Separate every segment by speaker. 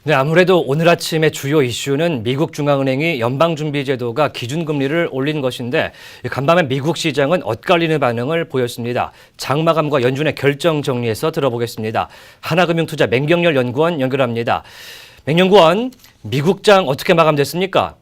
Speaker 1: 네, 아무래도 오늘 아침의 주요 이슈는 미국 중앙은행이 연방준비제도가 기준금리를 올린 것인데 간밤에 미국 시장은 엇갈리는 반응을 보였습니다. 장마감과 연준의 결정 정리해서 들어보겠습니다. 하나금융투자 맹경렬 연구원 연결합니다. 맹연구원, 미국장 어떻게 마감됐습니까?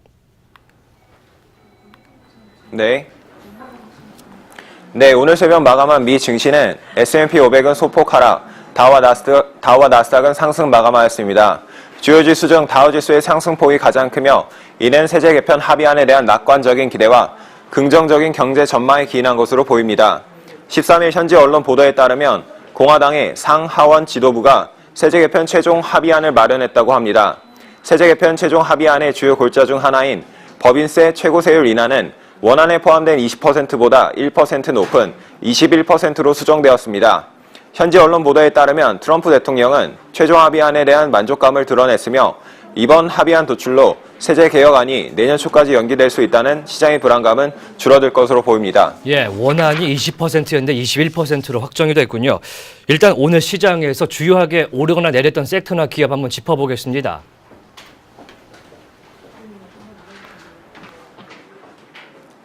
Speaker 2: 네, 오늘 새벽 마감한 미 증시는 S&P 500은 소폭 하락, 다우와 나스닥은 상승 마감하였습니다. 주요 지수 중 다우지수의 상승폭이 가장 크며 이는 세제 개편 합의안에 대한 낙관적인 기대와 긍정적인 경제 전망에 기인한 것으로 보입니다. 13일 현지 언론 보도에 따르면 공화당의 상하원 지도부가 세제 개편 최종 합의안을 마련했다고 합니다. 세제 개편 최종 합의안의 주요 골자 중 하나인 법인세 최고세율 인하는 원안에 포함된 20%보다 1% 높은 21%로 수정되었습니다. 현지 언론 보도에 따르면 트럼프 대통령은 최종 합의안에 대한 만족감을 드러냈으며 이번 합의안 도출로 세제 개혁안이 내년 초까지 연기될 수 있다는 시장의 불안감은 줄어들 것으로 보입니다.
Speaker 1: 원안이 20%였는데 21%로 확정이 됐군요. 일단 오늘 시장에서 주요하게 오르거나 내렸던 섹터나 기업 한번 짚어보겠습니다.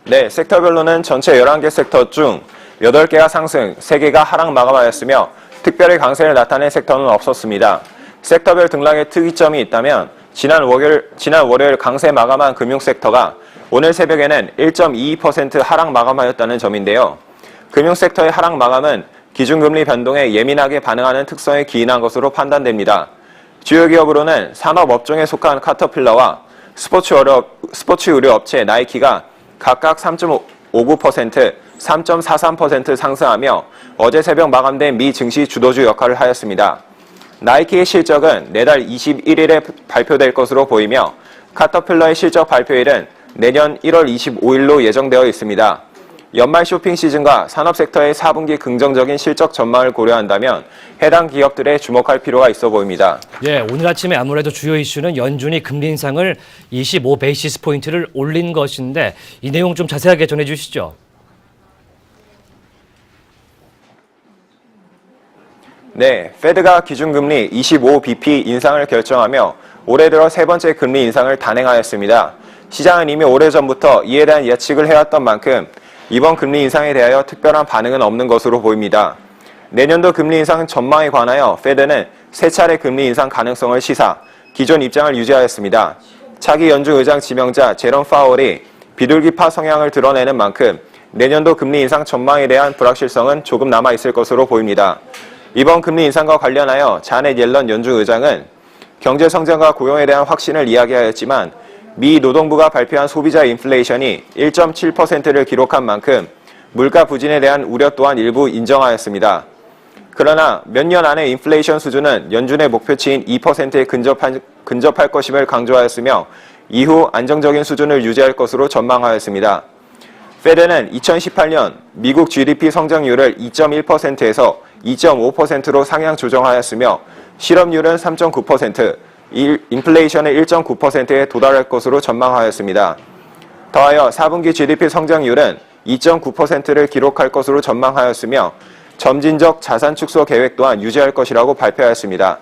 Speaker 2: 네, 섹터별로는 전체 11개 섹터 중 8개가 상승, 3개가 하락 마감하였으며 특별히 강세를 나타낸 섹터는 없었습니다. 섹터별 등락의 특이점이 있다면 지난 월요일 강세 마감한 금융섹터가 오늘 새벽에는 1.22% 하락 마감하였다는 점인데요. 금융섹터의 하락 마감은 기준금리 변동에 예민하게 반응하는 특성에 기인한 것으로 판단됩니다. 주요 기업으로는 산업업종에 속한 카터필러와 스포츠 의류 업체 나이키가 각각 3.59%, 3.43% 상승하며 어제 새벽 마감된 미 증시 주도주 역할을 하였습니다. 나이키의 실적은 내달 21일에 발표될 것으로 보이며 카터필러의 실적 발표일은 내년 1월 25일로 예정되어 있습니다. 연말 쇼핑 시즌과 산업 섹터의 4분기 긍정적인 실적 전망을 고려한다면 해당 기업들에 주목할 필요가 있어 보입니다.
Speaker 1: 오늘 아침에 아무래도 주요 이슈는 연준이 금리 인상을 25베이시스 포인트를 올린 것인데 이 내용 좀 자세하게 전해 주시죠.
Speaker 2: 네, 페드가 기준금리 25bp 인상을 결정하며 올해 들어 세 번째 금리 인상을 단행하였습니다. 시장은 이미 오래전부터 이에 대한 예측을 해왔던 만큼 이번 금리 인상에 대하여 특별한 반응은 없는 것으로 보입니다. 내년도 금리 인상 전망에 관하여 페드는 세 차례 금리 인상 가능성을 시사, 기존 입장을 유지하였습니다. 차기 연준 의장 지명자 제롬 파월이 비둘기파 성향을 드러내는 만큼 내년도 금리 인상 전망에 대한 불확실성은 조금 남아있을 것으로 보입니다. 이번 금리 인상과 관련하여 자넷 옐런 연준 의장은 경제 성장과 고용에 대한 확신을 이야기하였지만 미 노동부가 발표한 소비자 인플레이션이 1.7%를 기록한 만큼 물가 부진에 대한 우려 또한 일부 인정하였습니다. 그러나 몇 년 안에 인플레이션 수준은 연준의 목표치인 2%에 근접할 것임을 강조하였으며 이후 안정적인 수준을 유지할 것으로 전망하였습니다. 페드는 2018년 미국 GDP 성장률을 2.1%에서 2.5%로 상향 조정하였으며 실업률은 3.9%, 인플레이션의 1.9%에 도달할 것으로 전망하였습니다. 더하여 4분기 GDP 성장률은 2.9%를 기록할 것으로 전망하였으며 점진적 자산 축소 계획 또한 유지할 것이라고 발표하였습니다.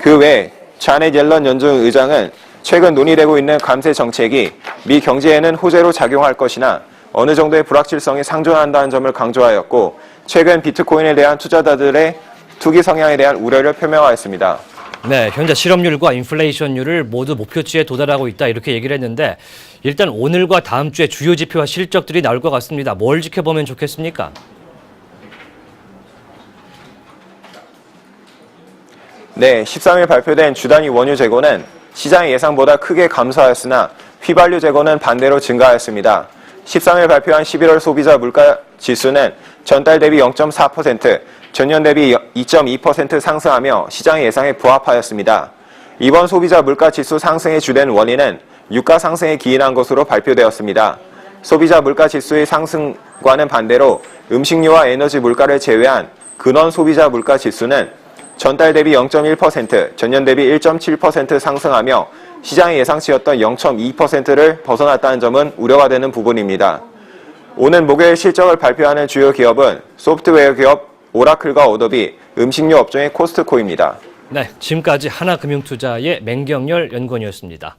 Speaker 2: 그 외 자넷 옐런 연준 의장은 최근 논의되고 있는 감세 정책이 미 경제에는 호재로 작용할 것이나 어느 정도의 불확실성이 상존한다는 점을 강조하였고 최근 비트코인에 대한 투자자들의 투기 성향에 대한 우려를 표명하였습니다.
Speaker 1: 네, 현재 실업률과 인플레이션율을 모두 목표치에 도달하고 있다 이렇게 얘기를 했는데 일단 오늘과 다음 주에 주요 지표와 실적들이 나올 것 같습니다. 뭘 지켜보면 좋겠습니까?
Speaker 2: 네, 13일 발표된 주단위 원유 재고는 시장의 예상보다 크게 감소하였으나 휘발유 재고는 반대로 증가하였습니다. 13일 발표한 11월 소비자 물가 지수는 전달 대비 0.4%, 전년 대비 2.2% 상승하며 시장의 예상에 부합하였습니다. 이번 소비자 물가 지수 상승의 주된 원인은 유가 상승에 기인한 것으로 발표되었습니다. 소비자 물가 지수의 상승과는 반대로 음식료와 에너지 물가를 제외한 근원 소비자 물가 지수는 전달 대비 0.1%, 전년 대비 1.7% 상승하며 시장의 예상치였던 0.2%를 벗어났다는 점은 우려가 되는 부분입니다. 오는 목요일 실적을 발표하는 주요 기업은 소프트웨어 기업 오라클과 어도비, 음식료 업종의 코스트코입니다.
Speaker 1: 네, 지금까지 하나금융투자의 맹경열 연구원이었습니다.